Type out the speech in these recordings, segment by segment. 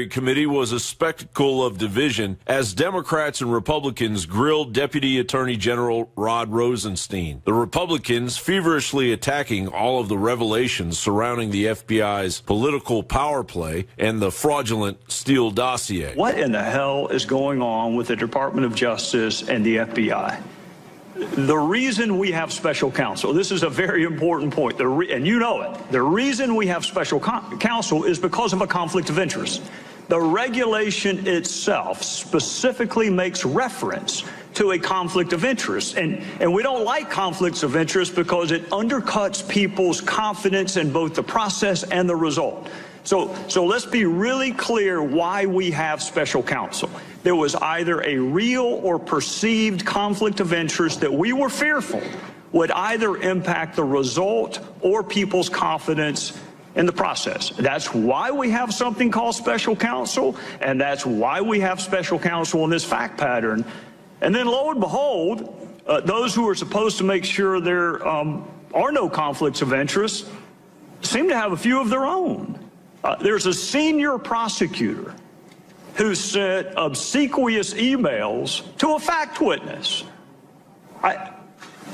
Judiciary Committee was a spectacle of division as Democrats and Republicans grilled Deputy Attorney General Rod Rosenstein. The Republicans feverishly attacking all of the revelations surrounding the FBI's political power play and the fraudulent Steele dossier. What in the hell is going on with the Department of Justice and the FBI? The reason we have special counsel, this is a very important point, and you know it, the reason we have special counsel is because of a conflict of interest. The regulation itself specifically makes reference to a conflict of interest, and we don't like conflicts of interest because it undercuts people's confidence in both the process and the result. So let's be really clear why we have special counsel. There was either a real or perceived conflict of interest that we were fearful would either impact the result or people's confidence in the process. That's why we have something called special counsel, and that's why we have special counsel in this fact pattern. And then lo and behold, those who are supposed to make sure there are no conflicts of interest seem to have a few of their own. There's a senior prosecutor who sent obsequious emails to a fact witness.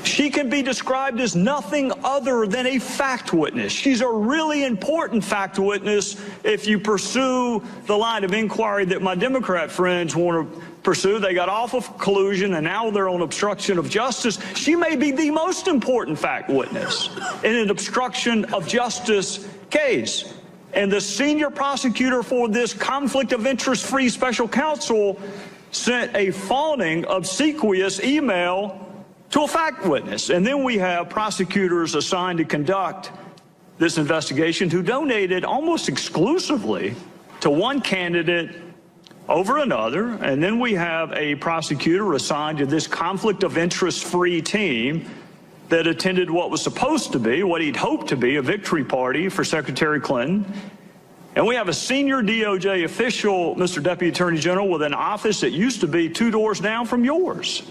She can be described as nothing other than a fact witness. She's a really important fact witness if you pursue the line of inquiry that my Democrat friends want to pursue. They got off of collusion and now they're on obstruction of justice. She may be the most important fact witness in an obstruction of justice case. And the senior prosecutor for this conflict of interest-free special counsel sent a fawning, obsequious email to a fact witness. And then we have prosecutors assigned to conduct this investigation who donated almost exclusively to one candidate over another. And then we have a prosecutor assigned to this conflict of interest-free team that attended what was supposed to be, what he'd hoped to be, a victory party for Secretary Clinton. And we have a senior DOJ official, Mr. Deputy Attorney General, with an office that used to be 2 doors down from yours,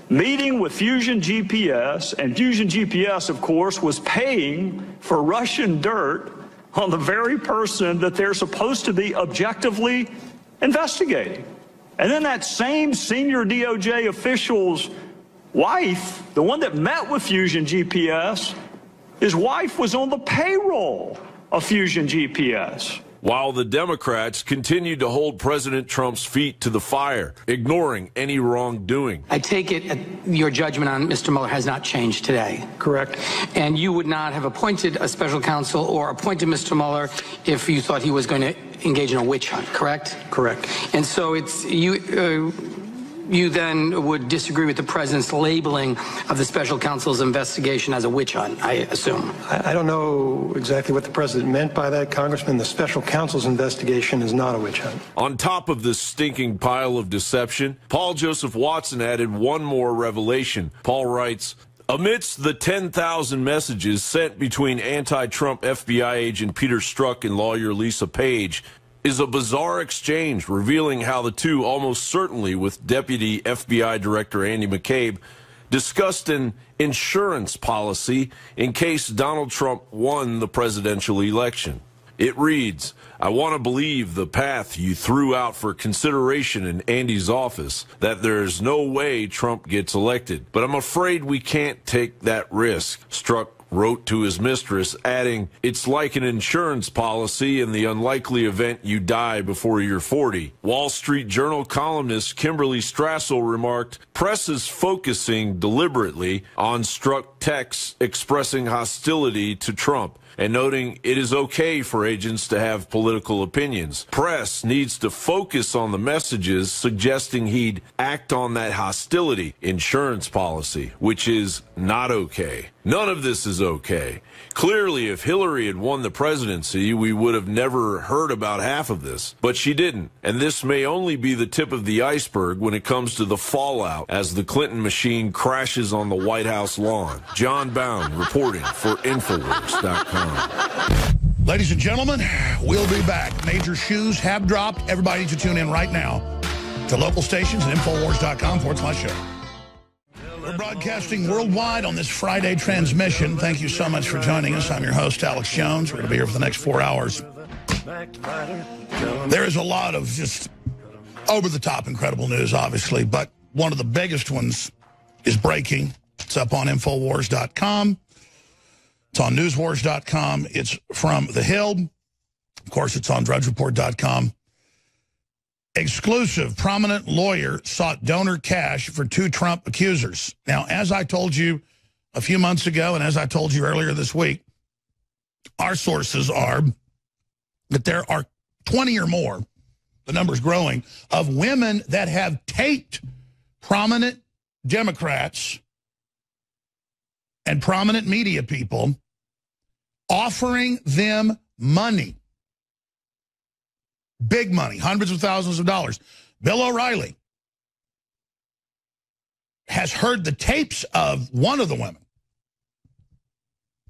meeting with Fusion GPS. And Fusion GPS, of course, was paying for Russian dirt on the very person that they're supposed to be objectively investigating. And then that same senior DOJ official's wife, the one that met with Fusion GPS, his wife was on the payroll of Fusion GPS. While the Democrats continued to hold President Trump's feet to the fire, ignoring any wrongdoing. I take it your judgment on Mr. Mueller has not changed today. Correct. And you would not have appointed a special counsel or appointed Mr. Mueller if you thought he was going to engage in a witch hunt, correct? Correct. And so it's you then would disagree with the president's labeling of the special counsel's investigation as a witch hunt, I assume. I don't know exactly what the president meant by that, Congressman. The special counsel's investigation is not a witch hunt. On top of this stinking pile of deception, Paul Joseph Watson added one more revelation. Paul writes, amidst the 10,000 messages sent between anti-Trump FBI agent Peter Strzok and lawyer Lisa Page is a bizarre exchange revealing how the two, almost certainly with Deputy FBI Director Andy McCabe, discussed an insurance policy in case Donald Trump won the presidential election. It reads, I want to believe the path you threw out for consideration in Andy's office, that there's no way Trump gets elected. But I'm afraid we can't take that risk. Strzok wrote to his mistress, adding, it's like an insurance policy in the unlikely event you die before you're 40. Wall Street Journal columnist Kimberly Strassel remarked, press is focusing deliberately on Strzok texts expressing hostility to Trump and noting it is okay for agents to have political opinions. Press needs to focus on the messages suggesting he'd act on that hostility insurance policy, which is not okay. None of this is okay. Clearly, if Hillary had won the presidency, we would have never heard about half of this. But she didn't. And this may only be the tip of the iceberg when it comes to the fallout as the Clinton machine crashes on the White House lawn. John Bound reporting for INFOWARS.com. Ladies and gentlemen, we'll be back. Major shoes have dropped. Everybody needs to tune in right now to local stations at INFOWARS.com/show. We're broadcasting worldwide on this Friday transmission. Thank you so much for joining us. I'm your host, Alex Jones. We're going to be here for the next 4 hours. There is a lot of just over-the-top incredible news, obviously, but one of the biggest ones is breaking. It's up on INFOWARS.com. It's on NewsWars.com. It's from The Hill. Of course, it's on DrudgeReport.com. Exclusive, prominent lawyer sought donor cash for 2 Trump accusers. Now, as I told you a few months ago, and as I told you earlier this week, our sources are that there are 20 or more, the number's growing, of women that have taped prominent Democrats and prominent media people offering them money. Big money, hundreds of thousands of dollars. Bill O'Reilly has heard the tapes of one of the women.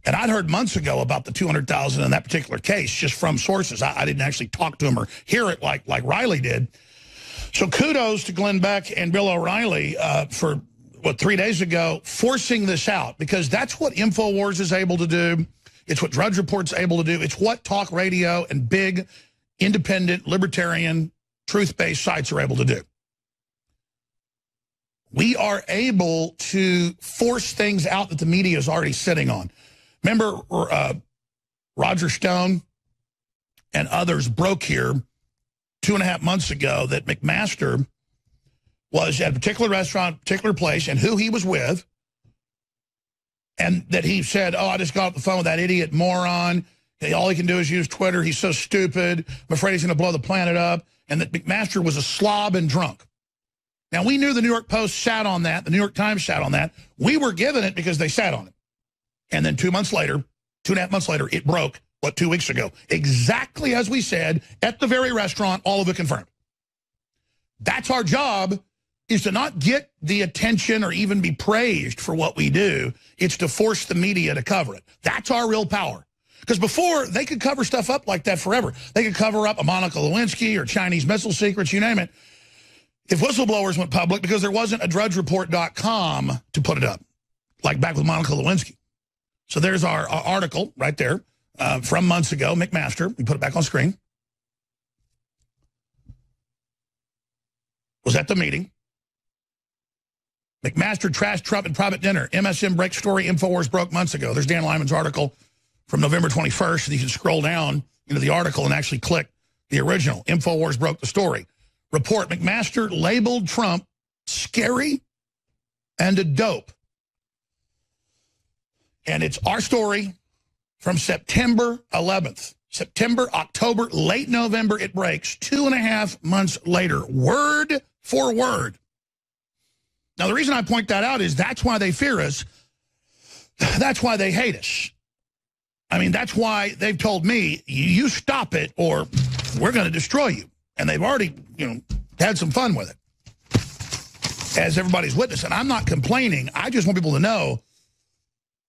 And I'd heard months ago about the $200,000 in that particular case just from sources. I didn't actually talk to him or hear it like Riley did. So kudos to Glenn Beck and Bill O'Reilly for, 3 days ago, forcing this out. Because that's what InfoWars is able to do. It's what Drudge Report's able to do. It's what talk radio and big, independent, libertarian, truth-based sites are able to do. We are able to force things out that the media is already sitting on. Remember, Roger Stone and others broke here 2.5 months ago that McMaster was at a particular restaurant, particular place, and who he was with, and that he said, oh, I just got off the phone with that idiot moron. All he can do is use Twitter. He's so stupid. I'm afraid he's going to blow the planet up. And that McMaster was a slob and drunk. Now, we knew the New York Post sat on that. The New York Times sat on that. We were given it because they sat on it. And then 2 months later, 2.5 months later, it broke, 2 weeks ago? Exactly as we said, at the very restaurant, all of it confirmed. That's our job, is to not get the attention or even be praised for what we do. It's to force the media to cover it. That's our real power. Because before, they could cover stuff up like that forever. They could cover up a Monica Lewinsky or Chinese missile secrets, you name it. If whistleblowers went public, because there wasn't a DrudgeReport.com to put it up, like back with Monica Lewinsky. So there's our article right there from months ago, McMaster. We put it back on screen. Was at the meeting. McMaster trashed Trump at private dinner. MSM breaks story. InfoWars broke months ago. There's Dan Lyman's article from November 21st. And you can scroll down into the article and actually click the original. InfoWars broke the story. Report, McMaster labeled Trump scary and a dope. And it's our story from September 11th. September, October, late November, it breaks. 2.5 months later, word for word. Now, the reason I point that out is that's why they fear us. That's why they hate us. I mean, that's why they've told me, you stop it or we're going to destroy you. And they've already, had some fun with it, as everybody's witnessed. And I'm not complaining. I just want people to know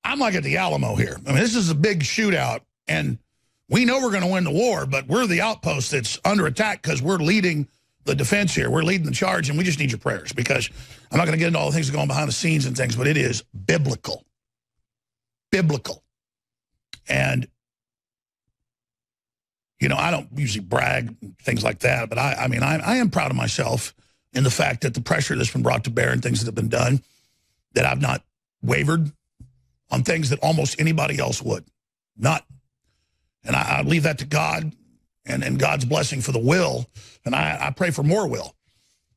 I'm like at the Alamo here. I mean, this is a big shootout, and we know we're going to win the war, but we're the outpost that's under attack because we're leading the defense here. We're leading the charge, and we just need your prayers, because I'm not going to get into all the things that go on behind the scenes and things, but it is biblical. Biblical. And, I don't usually brag, things like that, but I mean, I am proud of myself in the fact that the pressure that's been brought to bear and things that have been done, that I've not wavered on things that almost anybody else would. Not. And I leave that to God and God's blessing for the will. And I pray for more will,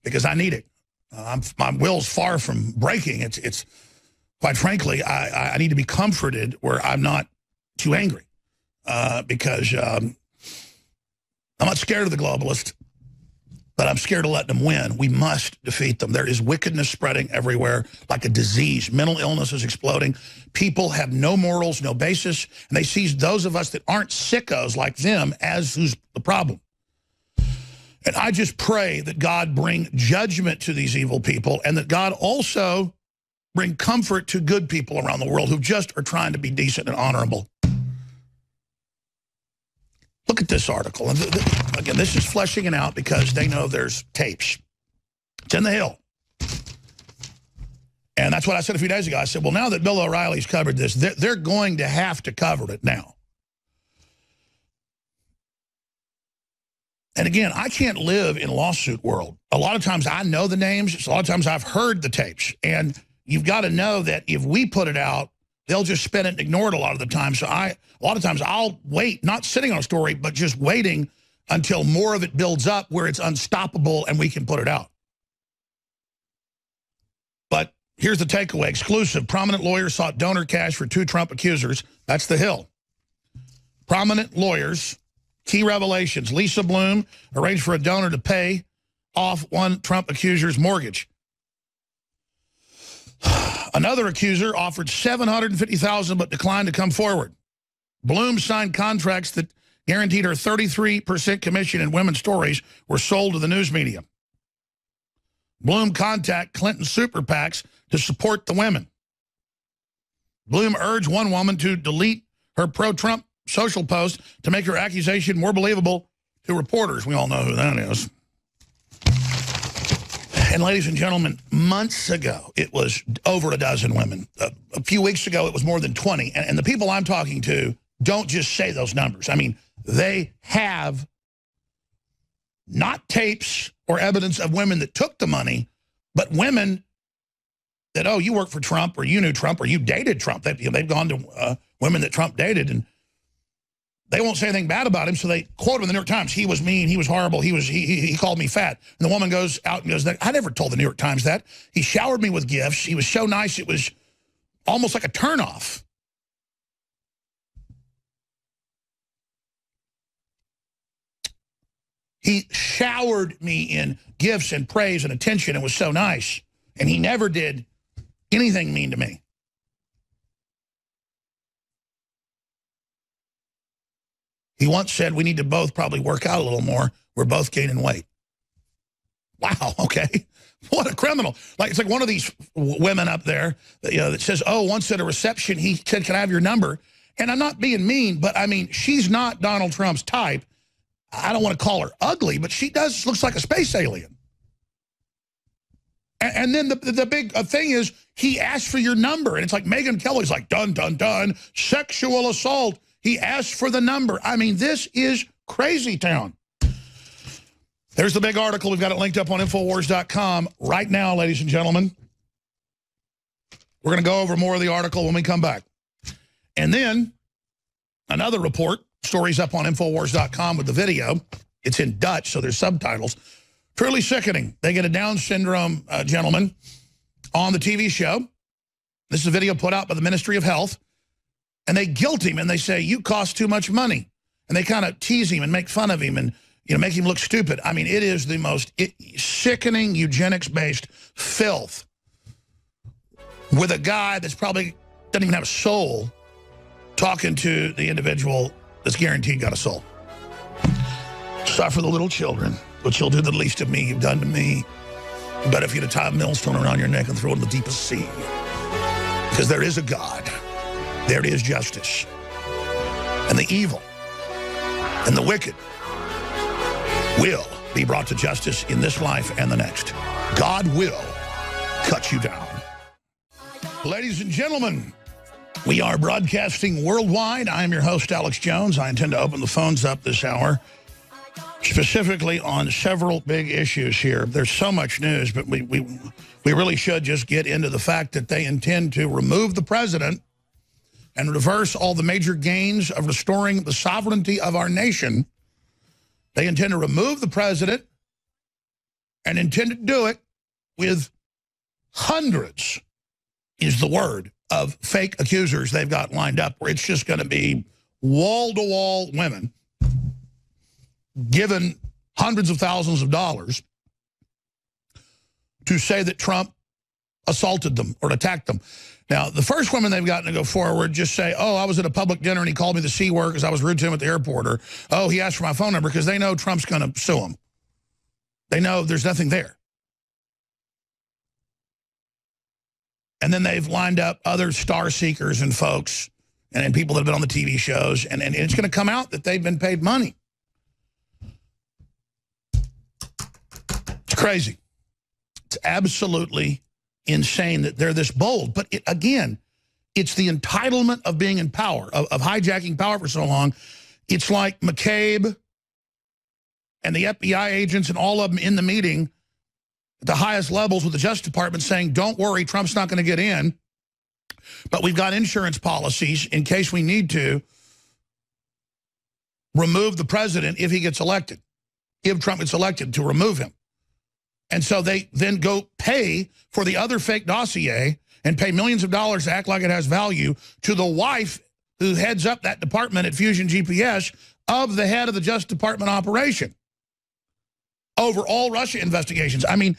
because I need it. My will's far from breaking. It's quite frankly, I need to be comforted where I'm not too angry, because I'm not scared of the globalists, but I'm scared of letting them win. We must defeat them. There is wickedness spreading everywhere like a disease. Mental illness is exploding. People have no morals, no basis, and they see those of us that aren't sickos like them as who's the problem. And I just pray that God bring judgment to these evil people, and that God also bring comfort to good people around the world who just are trying to be decent and honorable. Look at this article. And again, this is fleshing it out because they know there's tapes. It's in the Hill. And that's what I said a few days ago. I said, well, now that Bill O'Reilly's covered this, they're going to have to cover it now. And again, I can't live in lawsuit world. A lot of times I know the names. A lot of times I've heard the tapes. And you've got to know that if we put it out, they'll just spin it and ignore it a lot of the time. So a lot of times I'll wait, not sitting on a story, but just waiting until more of it builds up where it's unstoppable and we can put it out. But here's the takeaway. Exclusive. Prominent lawyers sought donor cash for 2 Trump accusers. That's the Hill. Prominent lawyers. Key revelations. Lisa Bloom arranged for a donor to pay off one Trump accuser's mortgage. Another accuser offered $750,000 but declined to come forward. Bloom signed contracts that guaranteed her 33% commission in women's stories were sold to the news media. Bloom contacted Clinton super PACs to support the women. Bloom urged one woman to delete her pro-Trump social post to make her accusation more believable to reporters. We all know who that is. And ladies and gentlemen, months ago, it was over a dozen women. A few weeks ago, it was more than 20. And the people I'm talking to don't just say those numbers. I mean, they have not tapes or evidence of women that took the money, but women that, oh, you work for Trump, or you knew Trump, or you dated Trump. They've gone to women that Trump dated, and they won't say anything bad about him, so they quote him in the New York Times. He was mean. He was horrible. He called me fat. And the woman goes out and goes, I never told the New York Times that. He showered me with gifts. He was so nice, it was almost like a turnoff. He showered me in gifts and praise and attention and was so nice. And he never did anything mean to me. He once said, we need to both probably work out a little more. We're both gaining weight. Wow, okay. What a criminal. It's like one of these women up there that says, oh, once at a reception, he said, can I have your number? And I'm not being mean, but I mean, she's not Donald Trump's type. I don't want to call her ugly, but she looks like a space alien. And then the big thing is he asked for your number. And it's like Megyn Kelly's like, dun, dun, dun, sexual assault. He asked for the number. I mean, this is crazy town. There's the big article. We've got it linked up on INFOWARS.com right now, ladies and gentlemen. We're going to go over more of the article when we come back. And then another report. Stories up on INFOWARS.com with the video. It's in Dutch, so there's subtitles. Truly sickening. They get a Down syndrome gentleman on the TV show. This is a video put out by the Ministry of Health. And they guilt him, and they say, you cost too much money. And they kind of tease him and make fun of him and make him look stupid. I mean, it is the most sickening eugenics-based filth with a guy that's probably doesn't even have a soul talking to the individual that's guaranteed got a soul. Suffer the little children, but you'll do the least of me you've done to me. But if you'd have tied a millstone around your neck and throw it in the deepest sea. Because there is a God. There is justice. And the evil and the wicked will be brought to justice in this life and the next. God will cut you down. Ladies and gentlemen, we are broadcasting worldwide. I am your host, Alex Jones. I intend to open the phones up this hour, specifically on several big issues here. There's so much news, but we really should just get into the fact that they intend to remove the president and reverse all the major gains of restoring the sovereignty of our nation. They intend to remove the president and intend to do it with hundreds, is the word, of fake accusers they've got lined up, where it's just going to be wall-to-wall women given hundreds of thousands of dollars to say that Trump assaulted them or attacked them. Now, the first woman they've gotten to go forward just say, oh, I was at a public dinner and he called me the C word because I was rude to him at the airport, or, oh, he asked for my phone number, because they know Trump's going to sue him. They know there's nothing there. And then they've lined up other star seekers and folks and people that have been on the TV shows, and it's going to come out that they've been paid money. It's crazy. It's absolutely insane that they're this bold. But again, it's the entitlement of being in power, of hijacking power for so long. It's like McCabe and the FBI agents and all of them in the meeting at the highest levels with the Justice Department saying, don't worry, Trump's not going to get in, but we've got insurance policies in case we need to remove the president if he gets elected, if Trump gets elected, to remove him. And so they then go pay for the other fake dossier and pay millions of dollars to act like it has value to the wife who heads up that department at Fusion GPS of the head of the Justice Department operation over all Russia investigations. I mean,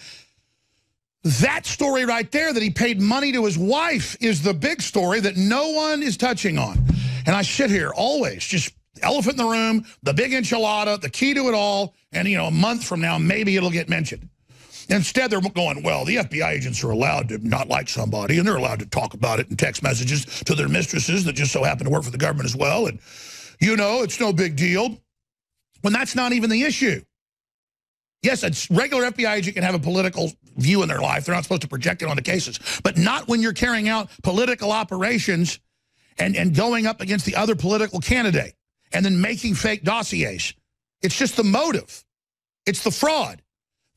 that story right there, that he paid money to his wife, is the big story that no one is touching on. And I sit here always, just elephant in the room, the big enchilada, the key to it all, and, you know, a month from now, maybe it'll get mentioned. Instead, they're going, well, the FBI agents are allowed to not like somebody, and they're allowed to talk about it in text messages to their mistresses that just so happen to work for the government as well. And, you know, it's no big deal. When that's not even the issue. Yes, a regular FBI agent can have a political view in their life. They're not supposed to project it onto cases. But not when you're carrying out political operations and going up against the other political candidate and then making fake dossiers. It's just the motive. It's the fraud.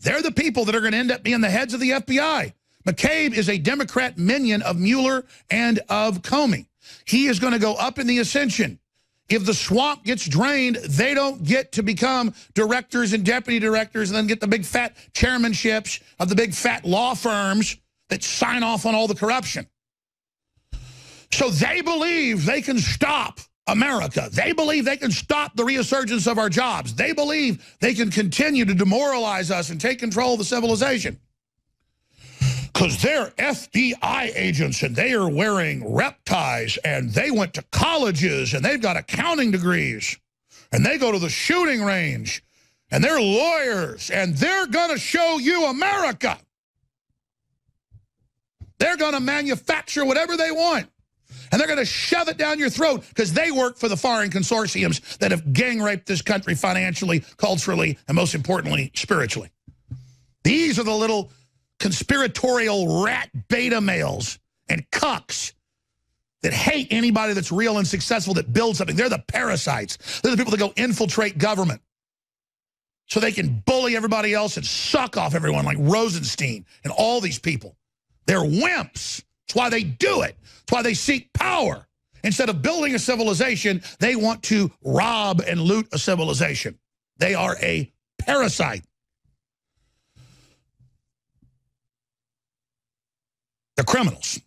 They're the people that are going to end up being the heads of the FBI. McCabe is a Democrat minion of Mueller and of Comey. He is going to go up in the ascension. If the swamp gets drained, they don't get to become directors and deputy directors and then get the big fat chairmanships of the big fat law firms that sign off on all the corruption. So they believe they can stop America. They believe they can stop the resurgence of our jobs. They believe they can continue to demoralize us and take control of the civilization. Because they're FBI agents and they are wearing rep ties and they went to colleges and they've got accounting degrees and they go to the shooting range and they're lawyers and they're going to show you America. They're going to manufacture whatever they want. And they're going to shove it down your throat because they work for the foreign consortiums that have gang raped this country financially, culturally, and most importantly, spiritually. These are the little conspiratorial rat beta males and cucks that hate anybody that's real and successful that builds something. They're the parasites. They're the people that go infiltrate government so they can bully everybody else and suck off everyone like Rosenstein and all these people. They're wimps. That's why they do it. That's why they seek power. Instead of building a civilization, they want to rob and loot a civilization. They are a parasite. They're criminals.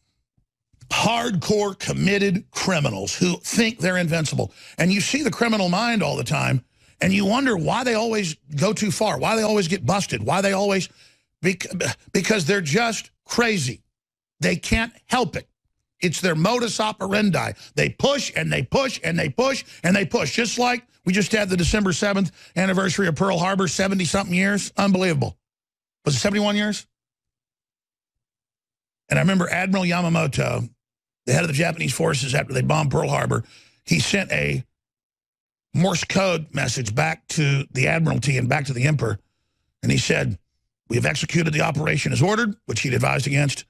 Hardcore, committed criminals who think they're invincible. And you see the criminal mind all the time, and you wonder why they always go too far, why they always get busted, why they always... Because they're just crazy. They can't help it. It's their modus operandi. They push and they push and they push and they push. Just like we just had the December 7th anniversary of Pearl Harbor, 70-something years. Unbelievable. Was it 71 years? And I remember Admiral Yamamoto, the head of the Japanese forces after they bombed Pearl Harbor, he sent a Morse code message back to the Admiralty and back to the Emperor. And he said, we have executed the operation as ordered, which he'd advised against.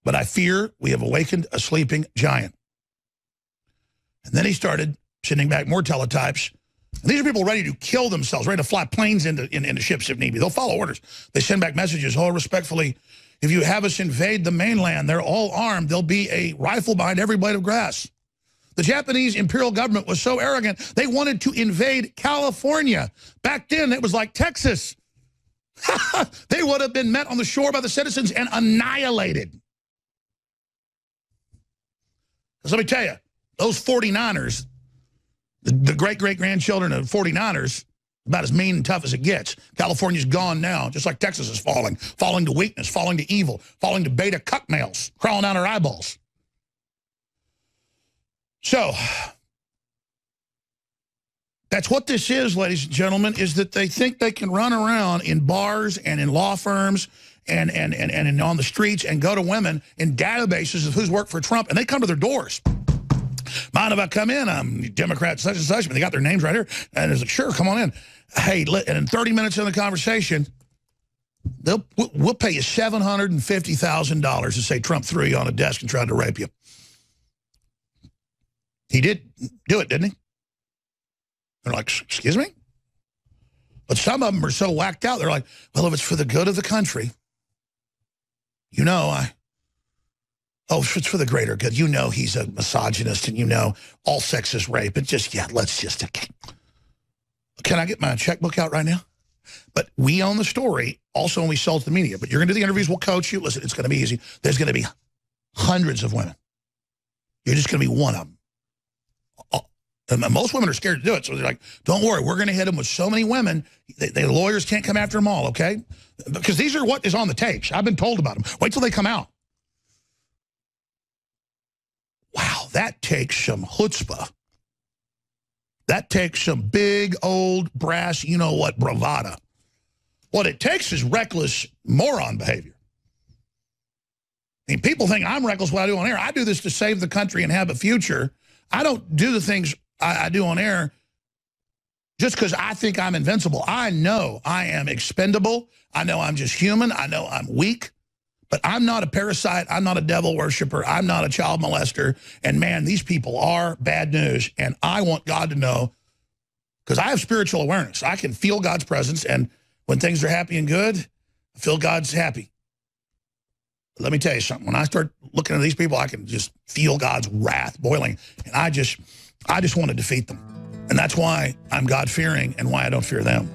But I fear we have awakened a sleeping giant. And then he started sending back more teletypes. And these are people ready to kill themselves, ready to fly planes into ships if need be. They'll follow orders. They send back messages, oh, respectfully, if you have us invade the mainland, they're all armed. There'll be a rifle behind every blade of grass. The Japanese imperial government was so arrogant, they wanted to invade California. Back then, it was like Texas. They would have been met on the shore by the citizens and annihilated. Because let me tell you, those 49ers, the great-great-grandchildren of 49ers, about as mean and tough as it gets. California's gone now, just like Texas is falling to weakness, falling to evil, falling to beta cuck males, crawling down our eyeballs. So, that's what this is, ladies and gentlemen, is that they think they can run around in bars and in law firms and on the streets and go to women in databases of who's worked for Trump, and they come to their doors. Mind if I come in? I'm Democrat such and such, but they got their names right here. And it's like, sure, come on in. Hey, and in 30 minutes in the conversation, we'll pay you $750,000 to say Trump threw you on a desk and tried to rape you. He did do it, didn't he? They're like, excuse me? But some of them are so whacked out, they're like, well, if it's for the good of the country, you know, if it's for the greater good, you know he's a misogynist and you know all sex is rape. And just, yeah, let's just, can I get my checkbook out right now? But we own the story also when we sell it to the media. But you're going to do the interviews, we'll coach you. Listen, it's going to be easy. There's going to be hundreds of women. You're just going to be one of them. And most women are scared to do it. So they're like, don't worry, we're going to hit them with so many women. The lawyers can't come after them all, okay? Because these are what is on the tapes. I've been told about them. Wait till they come out. Wow, that takes some chutzpah. That takes some big, old, brass, you-know-what, bravado. What it takes is reckless moron behavior. I mean, people think I'm reckless what I do on air. I do this to save the country and have a future. I don't do the things I do on air just because I think I'm invincible. I know I am expendable. I know I'm just human. I know I'm weak. But I'm not a parasite. I'm not a devil worshiper. I'm not a child molester. And, man, these people are bad news. And I want God to know, because I have spiritual awareness. I can feel God's presence. And when things are happy and good, I feel God's happy. But let me tell you something. When I start looking at these people, I can just feel God's wrath boiling. And I just want to defeat them. And that's why I'm God-fearing and why I don't fear them.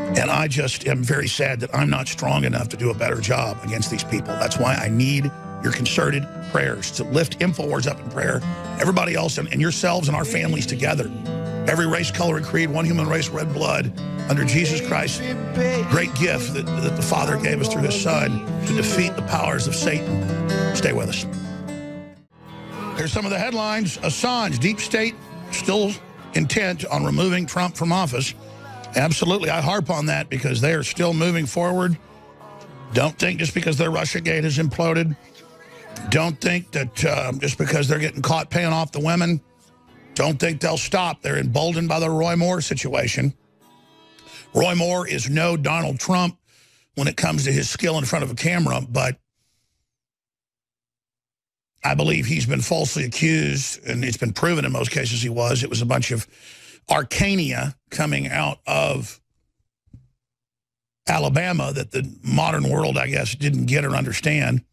And I just am very sad that I'm not strong enough to do a better job against these people. That's why I need your concerted prayers to lift INFOWARS up in prayer, everybody else and yourselves and our families together. Every race, color, and creed, one human race, red blood, under Jesus Christ, great gift that the Father gave us through his Son to defeat the powers of Satan. Stay with us. Here's some of the headlines. Assange, deep state, still intent on removing Trump from office. Absolutely, I harp on that because they are still moving forward. Don't think just because their Russiagate has imploded. Don't think that just because they're getting caught paying off the women, don't think they'll stop. They're emboldened by the Roy Moore situation. Roy Moore is no Donald Trump when it comes to his skill in front of a camera, but I believe he's been falsely accused, and it's been proven in most cases he was. It was a bunch of Arcania coming out of Alabama that the modern world, I guess, didn't get or understand.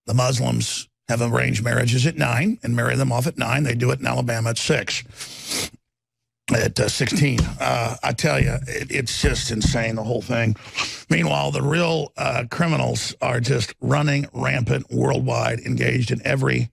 The Muslims have arranged marriages at 9 and marry them off at 9. They do it in Alabama at 6. At 16. I tell you, it's just insane, the whole thing. Meanwhile, the real criminals are just running rampant worldwide, engaged in every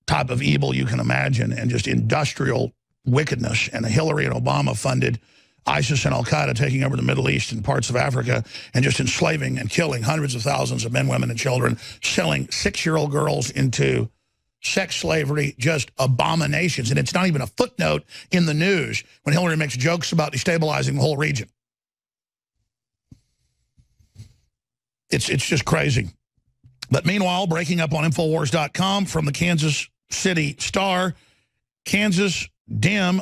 type of evil you can imagine, and just industrial wickedness. And Hillary and Obama funded ISIS and Al-Qaeda taking over the Middle East and parts of Africa and just enslaving and killing hundreds of thousands of men, women, and children, selling 6-year-old girls into sex slavery, just abominations. And it's not even a footnote in the news when Hillary makes jokes about destabilizing the whole region. It's just crazy. But meanwhile, breaking up on INFOWARS.com from the Kansas City Star, Kansas Dem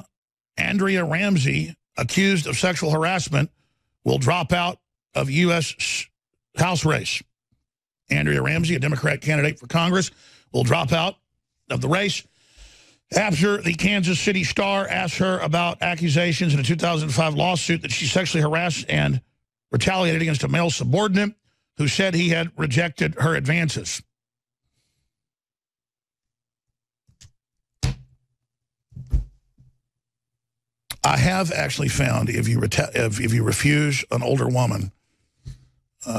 Andrea Ramsey, accused of sexual harassment, will drop out of U.S. House race. Andrea Ramsey, a Democrat candidate for Congress, will drop out of the race after the Kansas City Star asked her about accusations in a 2005 lawsuit that she sexually harassed and retaliated against a male subordinate who said he had rejected her advances. I have actually found if you refuse an older woman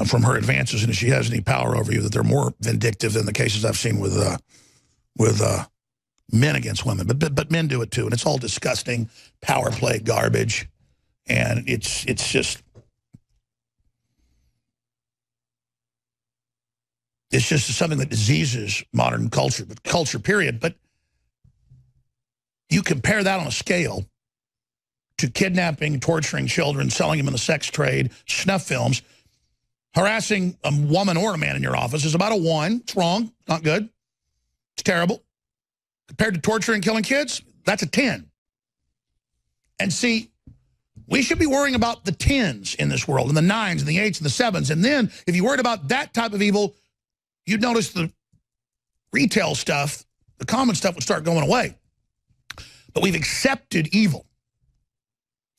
from her advances, and if she has any power over you, that they're more vindictive than the cases I've seen with men against women. But men do it too, and it's all disgusting power play garbage, and it's just something that diseases modern culture, but culture period. But you compare that on a scale to kidnapping, torturing children, selling them in the sex trade, snuff films. Harassing a woman or a man in your office is about a 1. It's wrong. Not good. It's terrible. Compared to torturing and killing kids, that's a 10. And see, we should be worrying about the 10s in this world, and the 9s and the 8s and the 7s. And then if you worried about that type of evil, you'd notice the retail stuff, the common stuff would start going away. But we've accepted evil.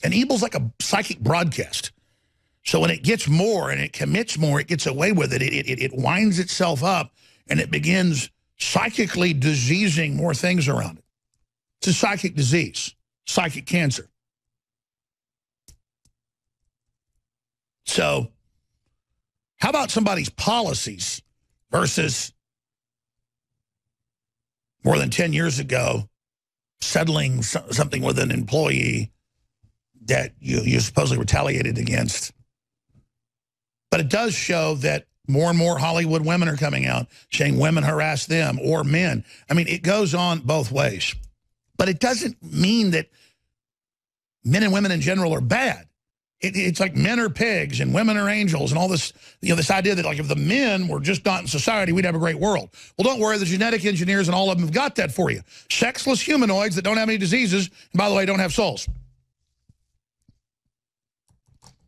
And evil's like a psychic broadcast. So when it gets more and it commits more, it gets away with it. It winds itself up and it begins psychically diseasing more things around it. It's a psychic disease, psychic cancer. So how about somebody's policies versus more than 10 years ago settling something with an employee that you supposedly retaliated against? But it does show that more and more Hollywood women are coming out saying women harass them or men. I mean, it goes on both ways. But it doesn't mean that men and women in general are bad. It's like men are pigs and women are angels and all this, this idea that like if the men were just not in society, we'd have a great world. Well, don't worry, the genetic engineers and all of them have got that for you. Sexless humanoids that don't have any diseases, and by the way, don't have souls.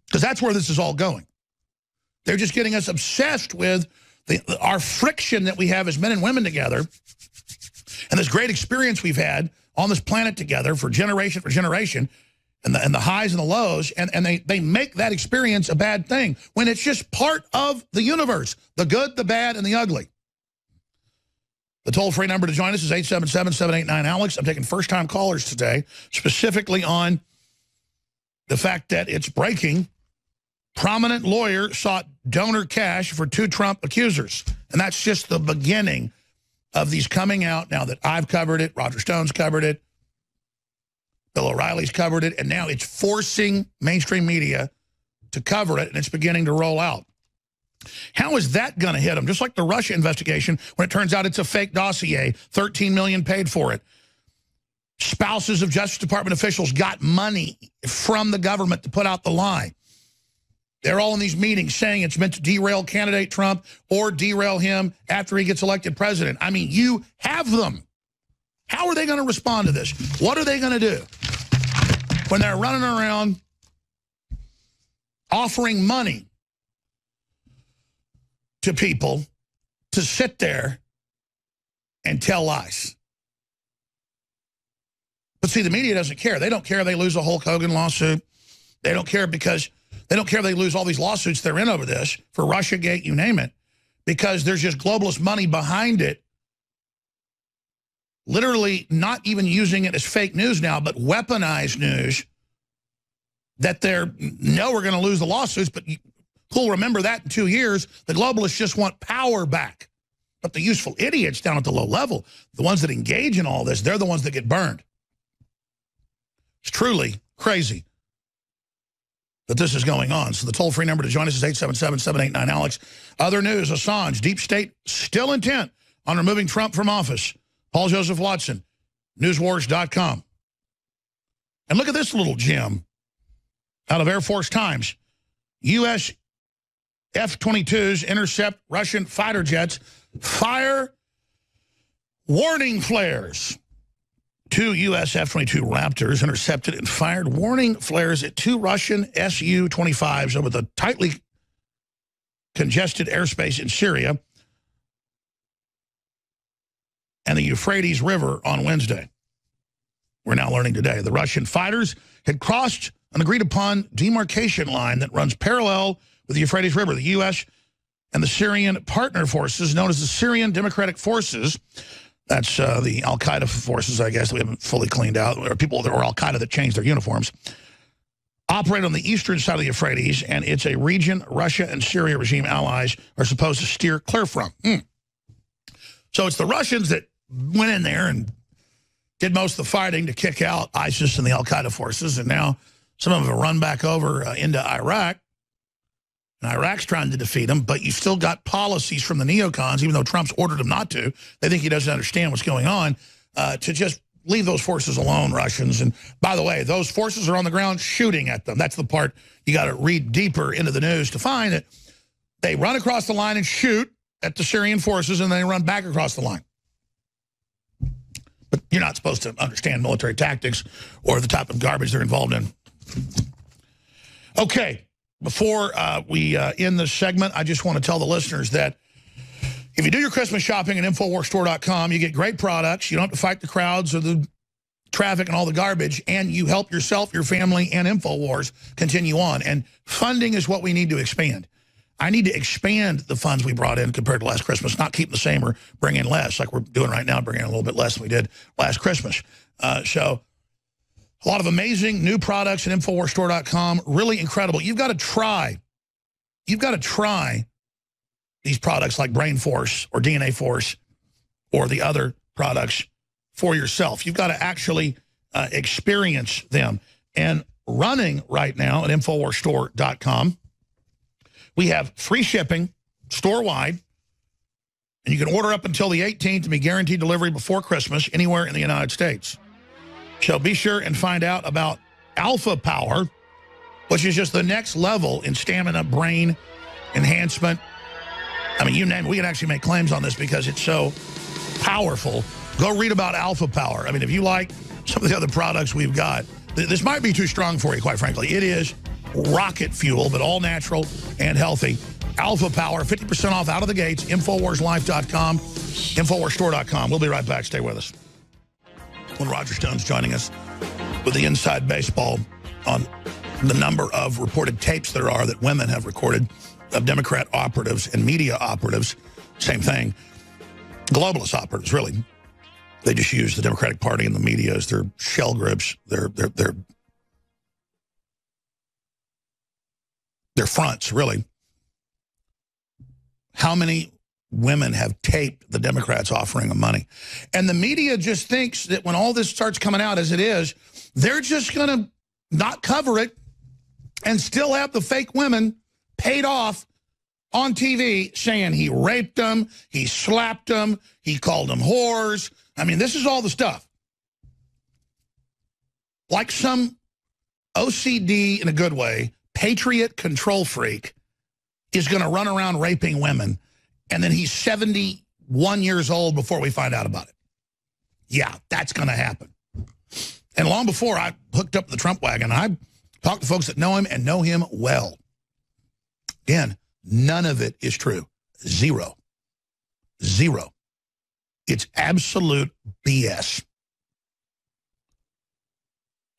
Because that's where this is all going. They're just getting us obsessed with our friction that we have as men and women together and this great experience we've had on this planet together for generation, and the highs and the lows, and they make that experience a bad thing when it's just part of the universe, the good, the bad, and the ugly. The toll-free number to join us is 877-789-ALEX. I'm taking first-time callers today, specifically on the fact that it's breaking. Prominent lawyer sought donor cash for 2 Trump accusers. And that's just the beginning of these coming out now that I've covered it, Roger Stone's covered it, Bill O'Reilly's covered it, and now it's forcing mainstream media to cover it, and it's beginning to roll out. How is that going to hit them? Just like the Russia investigation, when it turns out it's a fake dossier, $13 million paid for it. Spouses of Justice Department officials got money from the government to put out the lie. They're all in these meetings saying it's meant to derail candidate Trump or derail him after he gets elected president. I mean, you have them. How are they going to respond to this? What are they going to do when they're running around offering money to people to sit there and tell lies? But see, the media doesn't care. They don't care if they lose a Hulk Hogan lawsuit. They don't care because they don't care if they lose all these lawsuits they're in over this, for Russiagate, you name it, because there's just globalist money behind it, literally not even using it as fake news now, but weaponized news that they're, no, we're going to lose the lawsuits, but cool, remember that in 2 years. The globalists just want power back. But the useful idiots down at the low level, the ones that engage in all this, they're the ones that get burned. It's truly crazy that this is going on. So the toll-free number to join us is 877-789-ALEX. Other news, Assange, deep state still intent on removing Trump from office. Paul Joseph Watson, newswars.com. And look at this little gem out of Air Force Times. U.S. F-22s intercept Russian fighter jets, fire warning flares. 2 U.S. F-22 Raptors intercepted and fired warning flares at 2 Russian Su-25s over the tightly congested airspace in Syria and the Euphrates River on Wednesday. We're now learning today. The Russian fighters had crossed an agreed-upon demarcation line that runs parallel with the Euphrates River. The U.S. and the Syrian partner forces, known as the Syrian Democratic Forces, that's the al-Qaeda forces, I guess, that we haven't fully cleaned out, or people that were al-Qaeda that changed their uniforms, operate on the eastern side of the Euphrates, and it's a region Russia and Syria regime allies are supposed to steer clear from. So it's the Russians that went in there and did most of the fighting to kick out ISIS and the al-Qaeda forces, and now some of them have run back over into Iraq. And Iraq's trying to defeat them, but you've still got policies from the neocons, even though Trump's ordered them not to. They think he doesn't understand what's going on, to just leave those forces alone, Russians. And by the way, those forces are on the ground shooting at them. That's the part you got to read deeper into the news to find that they run across the line and shoot at the Syrian forces, and then they run back across the line. But you're not supposed to understand military tactics or the type of garbage they're involved in. Okay. Before we end this segment, I just want to tell the listeners that if you do your Christmas shopping at InfoWarsStore.com, you get great products. You don't have to fight the crowds or the traffic and all the garbage, and you help yourself, your family, and InfoWars continue on. And funding is what we need to expand. I need to expand the funds we brought in compared to last Christmas, not keep the same or bring in less like we're doing right now, bringing in a little bit less than we did last Christmas. So a lot of amazing new products at InfoWarsStore.com. Really incredible. You've got to try these products like Brain Force or DNA Force or the other products for yourself. You've got to actually experience them. And running right now at InfoWarsStore.com, we have free shipping store-wide, and you can order up until the 18th to be guaranteed delivery before Christmas anywhere in the United States. So be sure and find out about Alpha Power, which is just the next level in stamina, brain enhancement. I mean, you name it. We can actually make claims on this because it's so powerful. Go read about Alpha Power. I mean, if you like some of the other products we've got, this might be too strong for you, quite frankly. It is rocket fuel, but all natural and healthy. Alpha Power, 50% off out of the gates, InfoWarsLife.com, InfoWarsStore.com. We'll be right back. Stay with us. When Roger Stone's joining us with the Inside Baseball on the number of reported tapes there are that women have recorded of Democrat operatives and media operatives. Same thing. Globalist operatives, really. They just use the Democratic Party and the media as their shell grips, their fronts, really. How many women have taped the Democrats offering them money? And the media just thinks that when all this starts coming out as it is, they're just going to not cover it and still have the fake women paid off on TV saying he raped them, he slapped them, he called them whores. I mean, this is all the stuff. Like some OCD, in a good way, patriot control freak is going to run around raping women, and then he's 71 years old before we find out about it. Yeah, that's going to happen. And long before I hooked up the Trump wagon, I talked to folks that know him and know him well. Again, none of it is true. Zero. Zero. It's absolute BS.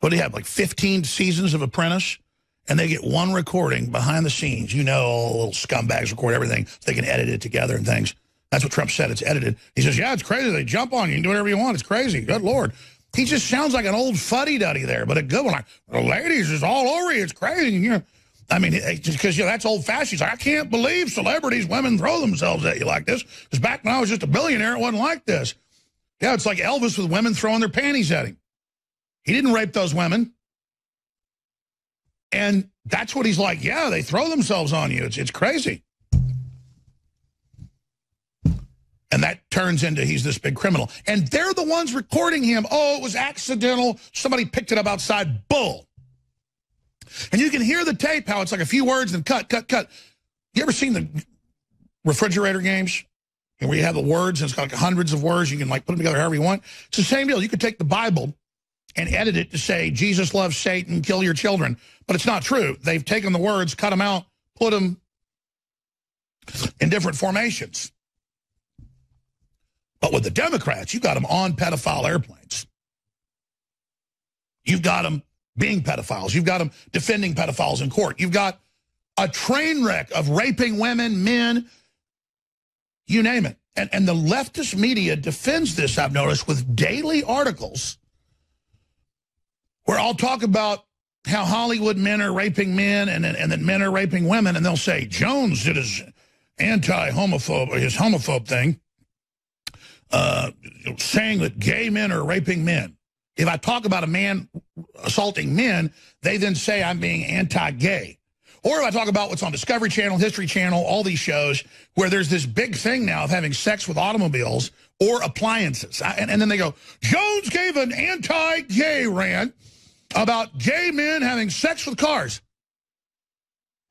What do you have, like 15 seasons of Apprentice? And they get one recording behind the scenes. You know, all the little scumbags record everything. So they can edit it together and things. That's what Trump said. It's edited. He says, yeah, it's crazy. They jump on you. You can do whatever you want. It's crazy. Good Lord. He just sounds like an old fuddy-duddy there, but a good one. Like, the ladies is all over you. It's crazy. You know, I mean, just because, you know, that's old-fashioned. He's like, I can't believe celebrities, women throw themselves at you like this. Because back when I was just a billionaire, it wasn't like this. Yeah, it's like Elvis with women throwing their panties at him. He didn't rape those women. And that's what he's like. Yeah, they throw themselves on you. It's crazy. And that turns into he's this big criminal. And they're the ones recording him. Oh, it was accidental. Somebody picked it up outside. Bull. And you can hear the tape, how it's like a few words and cut, cut, cut. You ever seen the refrigerator games? And where you have the words and it's got like hundreds of words. You can like put them together however you want. It's the same deal. You could take the Bible and edit it to say, Jesus loves Satan, kill your children. But it's not true. They've taken the words, cut them out, put them in different formations. But with the Democrats, you've got them on pedophile airplanes. You've got them being pedophiles. You've got them defending pedophiles in court. You've got a train wreck of raping women, men, you name it. And the leftist media defends this, I've noticed, with daily articles where I'll talk about how Hollywood men are raping men and then men are raping women, and they'll say, Jones did his homophobe thing, saying that gay men are raping men. If I talk about a man assaulting men, they then say I'm being anti-gay. Or if I talk about what's on Discovery Channel, History Channel, all these shows where there's this big thing now of having sex with automobiles or appliances. And then they go, Jones gave an anti-gay rant about gay men having sex with cars.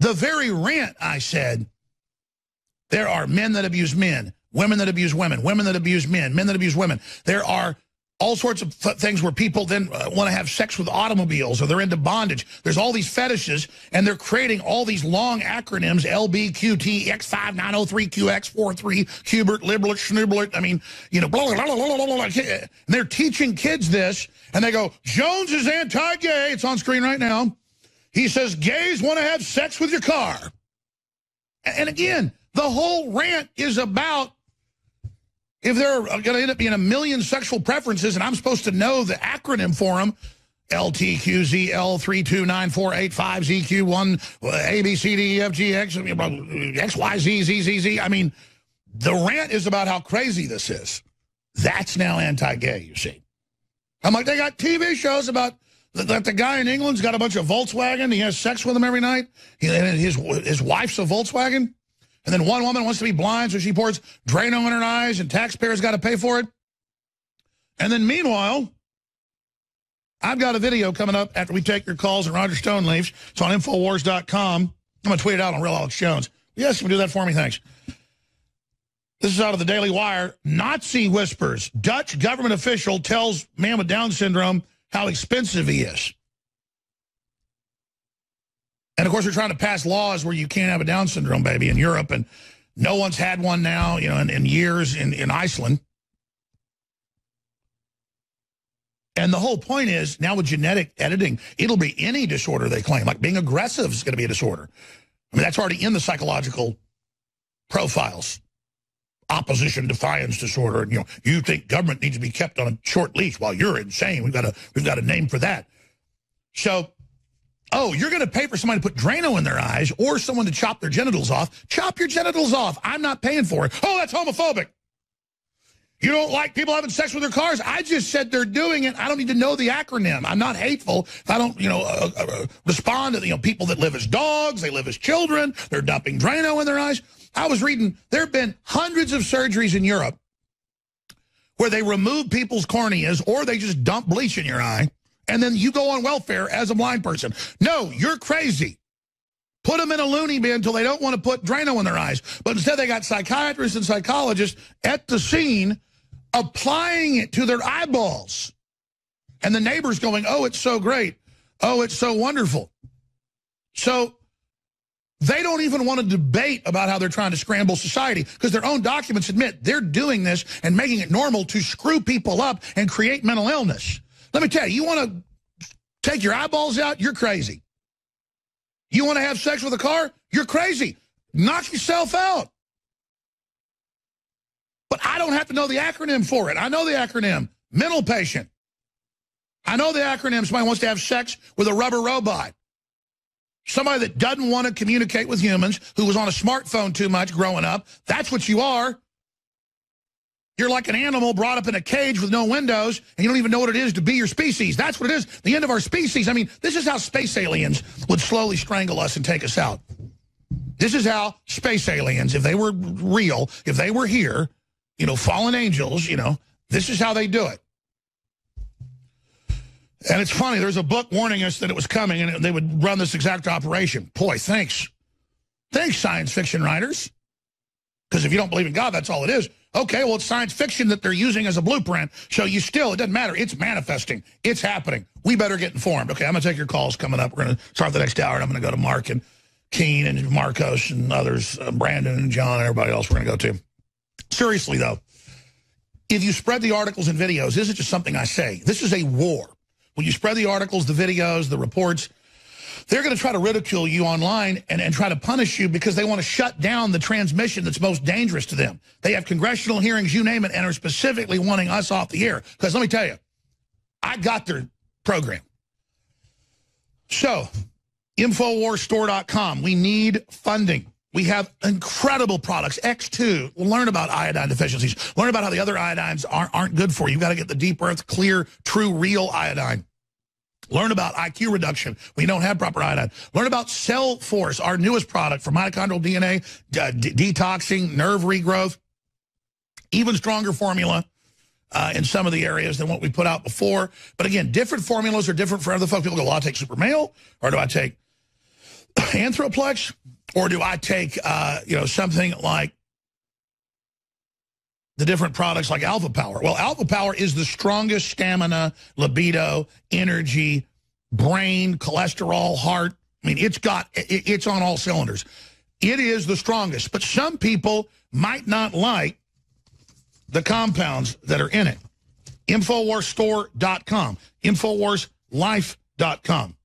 The very rant I said, there are men that abuse men, women that abuse women, women that abuse men, men that abuse women. There are all sorts of things where people then want to have sex with automobiles, or they're into bondage. There's all these fetishes, and they're creating all these long acronyms, LBQT, X5903QX43, Cubert, Liberal, Schnibbler. I mean, you know, blah, blah, blah, blah, blah, blah. And they're teaching kids this, and they go, Jones is anti-gay. It's on screen right now. He says gays want to have sex with your car. And again, the whole rant is about, if there are going to end up being a million sexual preferences and I'm supposed to know the acronym for them, LTQZL329485ZQ1, ABCDEFGX, XYZZZZ. I mean, the rant is about how crazy this is. That's now anti-gay, you see. I'm like, they got TV shows about that the guy in England's got a bunch of Volkswagen. He has sex with them every night. His wife's a Volkswagen. And then one woman wants to be blind, so she pours Drano in her eyes, and taxpayers got to pay for it. And then meanwhile, I've got a video coming up after we take your calls and Roger Stone leaves. It's on INFOWARS.com. I'm going to tweet it out on Real Alex Jones. Yes, you can do that for me, thanks. This is out of the Daily Wire. Nazi whispers. Dutch government official tells man with Down syndrome how expensive he is. And, of course, they're trying to pass laws where you can't have a Down syndrome baby in Europe, and no one's had one now, you know, in years in Iceland. And the whole point is, now with genetic editing, it'll be any disorder they claim. Like being aggressive is going to be a disorder. I mean, that's already in the psychological profiles. Opposition defiance disorder. And, you know, you think government needs to be kept on a short leash. Well, you're insane. We've got a name for that. So, oh, you're going to pay for somebody to put Drano in their eyes or someone to chop their genitals off. Chop your genitals off. I'm not paying for it. Oh, that's homophobic. You don't like people having sex with their cars? I just said they're doing it. I don't need to know the acronym. I'm not hateful. If I don't, you know, respond to, you know, people that live as dogs, they live as children, they're dumping Drano in their eyes. I was reading, there have been hundreds of surgeries in Europe where they remove people's corneas or they just dump bleach in your eye, and then you go on welfare as a blind person. No, you're crazy. Put them in a loony bin until they don't want to put Drano in their eyes. But instead they got psychiatrists and psychologists at the scene applying it to their eyeballs. And the neighbors going, oh, it's so great. Oh, it's so wonderful. So they don't even want to debate about how they're trying to scramble society because their own documents admit they're doing this and making it normal to screw people up and create mental illness. Let me tell you, you want to take your eyeballs out? You're crazy. You want to have sex with a car? You're crazy. Knock yourself out. But I don't have to know the acronym for it. I know the acronym. Mental patient. I know the acronym. Somebody wants to have sex with a rubber robot. Somebody that doesn't want to communicate with humans, who was on a smartphone too much growing up. That's what you are. You're like an animal brought up in a cage with no windows, and you don't even know what it is to be your species. That's what it is, the end of our species. I mean, this is how space aliens would slowly strangle us and take us out. This is how space aliens, if they were real, if they were here, you know, fallen angels, you know, this is how they do it. And it's funny, there's a book warning us that it was coming, and they would run this exact operation. Boy, thanks. Thanks, science fiction writers. Because if you don't believe in God, that's all it is. Okay, well, it's science fiction that they're using as a blueprint. So you still, it doesn't matter. It's manifesting. It's happening. We better get informed. Okay, I'm going to take your calls coming up. We're going to start the next hour, and I'm going to go to Mark and Keen and Marcos and others, Brandon and John and everybody else we're going to go to. Seriously, though, if you spread the articles and videos, this is just something I say. This is a war. When you spread the articles, the videos, the reports, they're going to try to ridicule you online and try to punish you because they want to shut down the transmission that's most dangerous to them. They have congressional hearings, you name it, and are specifically wanting us off the air. Because let me tell you, I got their program. So, InfoWarsStore.com. We need funding. We have incredible products. X2, we'll learn about iodine deficiencies. Learn about how the other iodines aren't good for you. You've got to get the deep earth, clear, true, real iodine. Learn about IQ reduction when you don't have proper iodine. Learn about Cell Force, our newest product for mitochondrial DNA, detoxing, nerve regrowth. Even stronger formula in some of the areas than what we put out before. But again, different formulas are different for other folks. People go, well, I'll take Super Male, or do I take Anthroplex, or do I take, you know, something like the different products like Alpha Power. Well, Alpha Power is the strongest stamina, libido, energy, brain, cholesterol, heart. I mean, it's on all cylinders. It is the strongest, but some people might not like the compounds that are in it. InfoWarsStore.com, InfoWarsLife.com.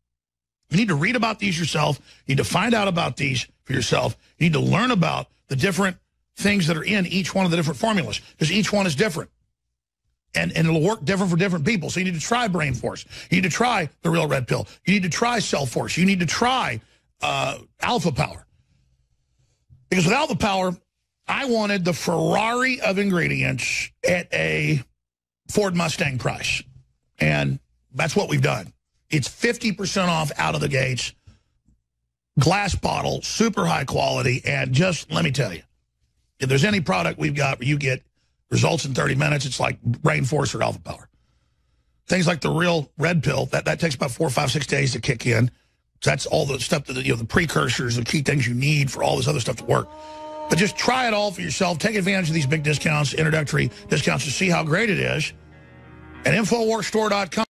You need to read about these yourself. You need to find out about these for yourself. You need to learn about the different things that are in each one of the different formulas, because each one is different. And it'll work different for different people. So you need to try Brain Force. You need to try the Real Red Pill. You need to try Cell Force. You need to try Alpha Power. Because with Alpha Power, I wanted the Ferrari of ingredients at a Ford Mustang price. And that's what we've done. It's 50% off out of the gates. Glass bottle, super high quality. And just let me tell you, if there's any product we've got where you get results in 30 minutes, it's like Brain Force or Alpha Power. Things like the Real Red Pill, that takes about 4, 5, 6 days to kick in. So that's all the stuff, that the precursors, the key things you need for all this other stuff to work. But just try it all for yourself. Take advantage of these big discounts, introductory discounts, to see how great it is at InfoWarsStore.com.